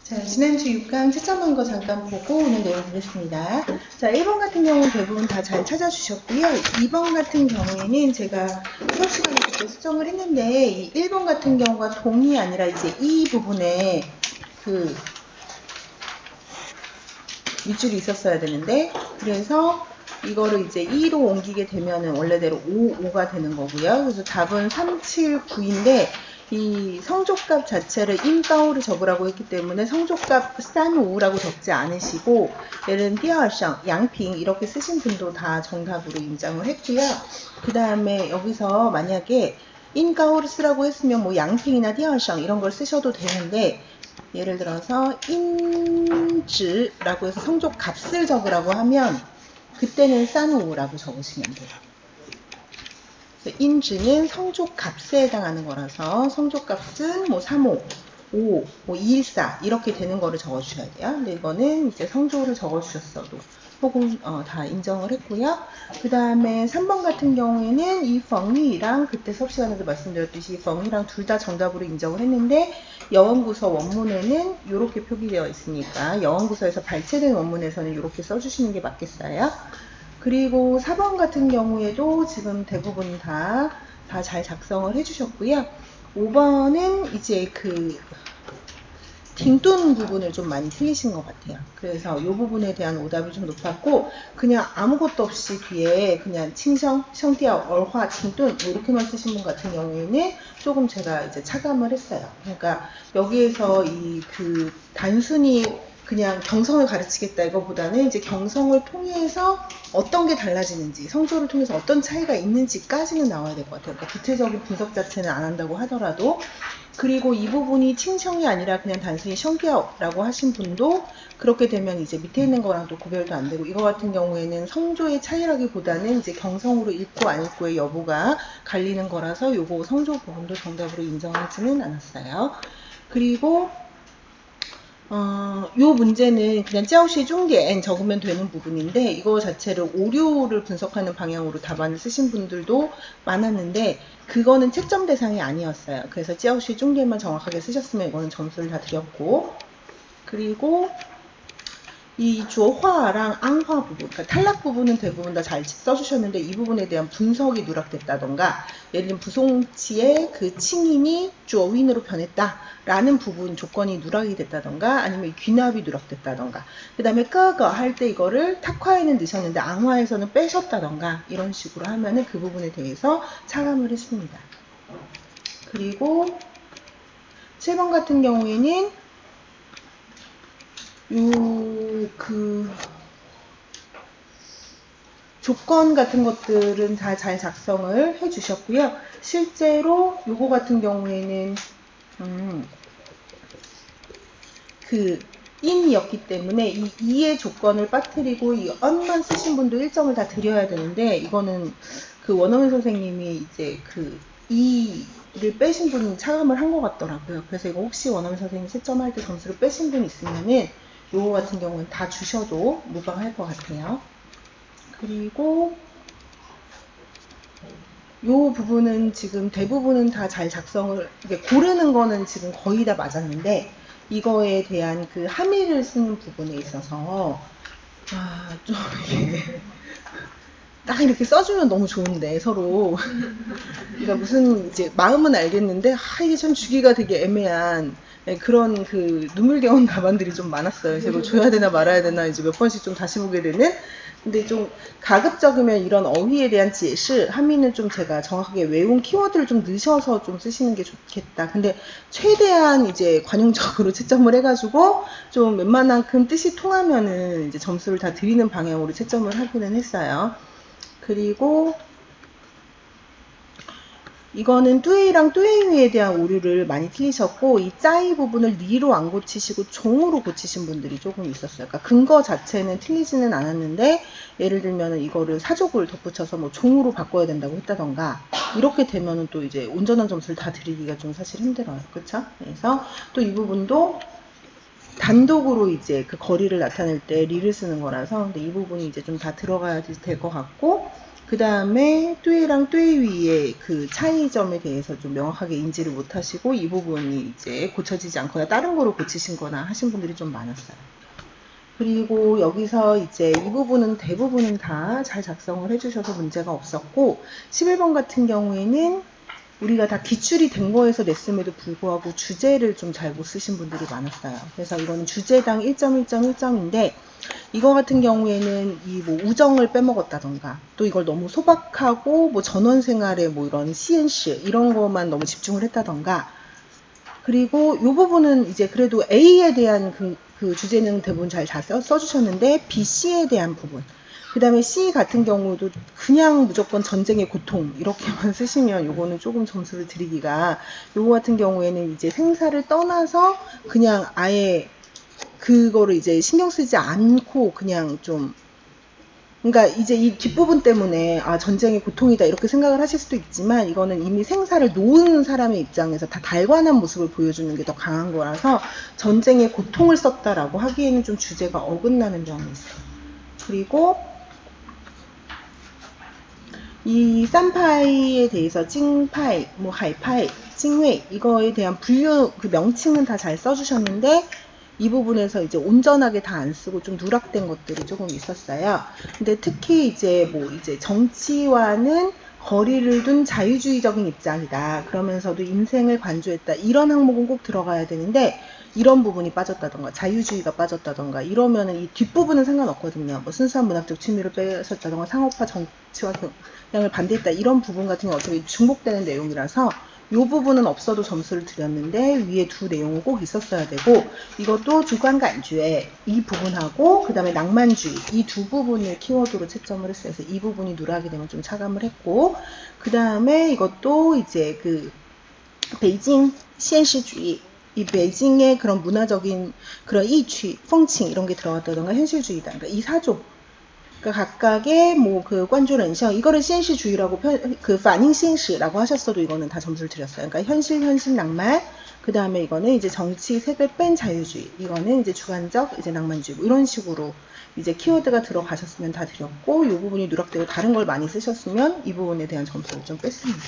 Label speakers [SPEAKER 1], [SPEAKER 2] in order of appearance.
[SPEAKER 1] 자, 지난주 6강 채점한 거 잠깐 보고 오늘 내용 보겠습니다. 자, 1번 같은 경우는 대부분 다 잘 찾아주셨고요. 2번 같은 경우에는 제가 수업 시간에 그때 수정을 했는데 이 1번 같은 경우가 동이 아니라 이제 이 부분에 그 밑줄이 있었어야 되는데 그래서 이거를 이제 2로 옮기게 되면은 원래대로 5가 되는 거고요. 그래서 답은 3, 7, 9인데 이 성조값 자체를 인가오를 적으라고 했기 때문에 성조값 싼5라고 적지 않으시고 얘는 띠어상, 양핑 이렇게 쓰신 분도 다 정답으로 인정을 했고요. 그 다음에 여기서 만약에 인가오를 쓰라고 했으면 뭐 양핑이나 띠어상 이런 걸 쓰셔도 되는데 예를 들어서 인즈라고 해서 성조값을 적으라고 하면 그때는 싼5라고 적으시면 돼요. 인즈는 성조값에 해당하는 거라서 성조값은 뭐 35, 5, 뭐 214 이렇게 되는 거를 적어주셔야 돼요. 근데 이거는 이제 성조를 적어주셨어도 혹은 다 인정을 했고요. 그 다음에 3번 같은 경우에는 이 펑이랑 그때 수업 시간에도 말씀드렸듯이 펑이랑 둘 다 정답으로 인정을 했는데 여원구서 원문에는 이렇게 표기되어 있으니까 여원구서에서 발췌된 원문에서는 이렇게 써주시는 게 맞겠어요. 그리고 4번 같은 경우에도 지금 대부분 다 잘 작성을 해주셨고요. 5번은 이제 그 딩돈 부분을 좀 많이 틀리신 것 같아요. 그래서 이 부분에 대한 오답이 좀 높았고 그냥 아무것도 없이 뒤에 그냥 칭성, 성띠아, 얼화, 딩돈 이렇게만 쓰신 분 같은 경우에는 조금 제가 이제 차감을 했어요. 그러니까 여기에서 이 그 단순히 그냥 경성을 가르치겠다 이거보다는 이제 경성을 통해서 어떤 게 달라지는지 성조를 통해서 어떤 차이가 있는지까지는 나와야 될 것 같아요. 그러니까 구체적인 분석 자체는 안 한다고 하더라도 그리고 이 부분이 칭성이 아니라 그냥 단순히 성기어라고 하신 분도 그렇게 되면 이제 밑에 있는 거랑 또 구별도 안 되고 이거 같은 경우에는 성조의 차이라기보다는 이제 경성으로 읽고 안 읽고의 여부가 갈리는 거라서 요거 성조 부분도 정답으로 인정하지는 않았어요. 그리고 요 문제는 그냥 짜오시 중계 n 적으면 되는 부분인데 이거 자체를 오류를 분석하는 방향으로 답안을 쓰신 분들도 많았는데 그거는 채점 대상이 아니었어요. 그래서 짜오시 중계만 정확하게 쓰셨으면 이거는 점수를 다 드렸고 그리고 이 조화랑 앙화 부분, 그러니까 탈락 부분은 대부분 다 잘 써주셨는데 이 부분에 대한 분석이 누락됐다던가 예를 들면 부송치의 그 칭인이 조윈으로 변했다라는 부분 조건이 누락이 됐다던가 아니면 귀납이 누락됐다던가 그 다음에 끄거 할 때 이거를 탁화에는 넣으셨는데 앙화에서는 빼셨다던가 이런 식으로 하면은 그 부분에 대해서 차감을 했습니다. 그리고 7번 같은 경우에는 조건 같은 것들은 다 잘 작성을 해 주셨고요. 실제로 요거 같은 경우에는 그 in이었기 때문에 이 2의 조건을 빠뜨리고 이 on만 쓰신 분도 1점을 다 드려야 되는데 이거는 그 원어민 선생님이 이제 그 2를 빼신 분이 차감을 한 것 같더라고요. 그래서 이거 혹시 원어민 선생님 채점할 때 점수를 빼신 분 있으면은 요거 같은 경우는 다 주셔도 무방할 것 같아요. 그리고 요 부분은 지금 대부분은 다 잘 작성을 고르는 거는 지금 거의 다 맞았는데 이거에 대한 그 함의를 쓰는 부분에 있어서 좀 딱 이렇게 써주면 너무 좋은데 서로 그러니까 무슨 이제 마음은 알겠는데 이게 참 주기가 되게 애매한 그런 그 눈물겨운 답안들이 좀 많았어요. 그래서 이거 줘야 되나 말아야 되나 이제 몇 번씩 좀 다시 보게 되는. 근데 좀 가급적이면 이런 어휘에 대한 제시, 함의는 좀 제가 정확하게 외운 키워드를 좀 넣으셔서 좀 쓰시는 게 좋겠다. 근데 최대한 이제 관용적으로 채점을 해가지고 좀 웬만한큼 뜻이 통하면은 이제 점수를 다 드리는 방향으로 채점을 하기는 했어요. 그리고 이거는 뚜에이랑 뚜에이에 대한 오류를 많이 틀리셨고 이 짜이 부분을 리로 안 고치시고 종으로 고치신 분들이 조금 있었어요. 그러니까 근거 자체는 틀리지는 않았는데 예를 들면 이거를 사족을 덧붙여서 뭐 종으로 바꿔야 된다고 했다던가 이렇게 되면은 또 이제 온전한 점수를 다 드리기가 좀 사실 힘들어요. 그렇죠? 그래서 또 이 부분도 단독으로 이제 그 거리를 나타낼 때 리를 쓰는 거라서 근데 이 부분이 이제 좀 다 들어가야 될 것 같고 그 다음에 뚜이랑 뚜이위의 그 차이점에 대해서 좀 명확하게 인지를 못하시고 이 부분이 이제 고쳐지지 않거나 다른 거로 고치신 거나 하신 분들이 좀 많았어요. 그리고 여기서 이제 이 부분은 대부분은 다 잘 작성을 해주셔서 문제가 없었고 11번 같은 경우에는 우리가 다 기출이 된 거에서 냈음에도 불구하고 주제를 좀 잘 못 쓰신 분들이 많았어요. 그래서 이거는 주제당 1.1.1점인데 이거 같은 경우에는 이 뭐 우정을 빼먹었다던가 또 이걸 너무 소박하고 뭐 전원생활에 뭐 이런 CNC 이런 것만 너무 집중을 했다던가 그리고 이 부분은 이제 그래도 A에 대한 그 주제는 대부분 잘 써주셨는데 B, C에 대한 부분 그 다음에 C 같은 경우도 그냥 무조건 전쟁의 고통 이렇게만 쓰시면 요거는 조금 점수를 드리기가 요거 같은 경우에는 이제 생사를 떠나서 그냥 아예 그거를 이제 신경 쓰지 않고 그냥 좀 그러니까 이제 이 뒷부분 때문에 아 전쟁의 고통이다 이렇게 생각을 하실 수도 있지만 이거는 이미 생사를 놓은 사람의 입장에서 다 달관한 모습을 보여주는 게 더 강한 거라서 전쟁의 고통을 썼다라고 하기에는 좀 주제가 어긋나는 점이 있어요. 그리고 이 쌈파이에 대해서 찡파이, 뭐 하이파이, 찡웨이 이거에 대한 분류 그 명칭은 다 잘 써주셨는데 이 부분에서 이제 온전하게 다 안 쓰고 좀 누락된 것들이 조금 있었어요. 근데 특히 이제 뭐 이제 정치와는 거리를 둔 자유주의적인 입장이다. 그러면서도 인생을 관조했다. 이런 항목은 꼭 들어가야 되는데 이런 부분이 빠졌다던가 자유주의가 빠졌다던가 이러면은 이 뒷부분은 상관없거든요. 뭐 순수한 문학적 취미를 빼셨다던가 상업화 정치와 경향을 반대했다. 이런 부분 같은 게 어차피 중복되는 내용이라서 이 부분은 없어도 점수를 드렸는데 위에 두 내용은 꼭 있었어야 되고 이것도 주관간주의 이 부분하고 그 다음에 낭만주의 이 두 부분을 키워드로 채점을 했어요. 그래서 이 부분이 누락이 되면 좀 차감을 했고 그 다음에 이것도 이제 그 베이징 현실주의 이 베이징의 그런 문화적인 그런 이취, 펑칭 이런 게 들어갔다던가 현실주의다. 그러니까 이 사조 그러니까 각각의 뭐 그 관조런성 이거를 시엔시주의라고 그 파닝시엔시라고 하셨어도 이거는 다 점수를 드렸어요. 그러니까 현실 낭만 그 다음에 이거는 이제 정치 색을 뺀 자유주의 이거는 이제 주관적 이제 낭만주의 뭐 이런 식으로 이제 키워드가 들어가셨으면 다 드렸고 이 부분이 누락되고 다른 걸 많이 쓰셨으면 이 부분에 대한 점수를 좀 뺐습니다.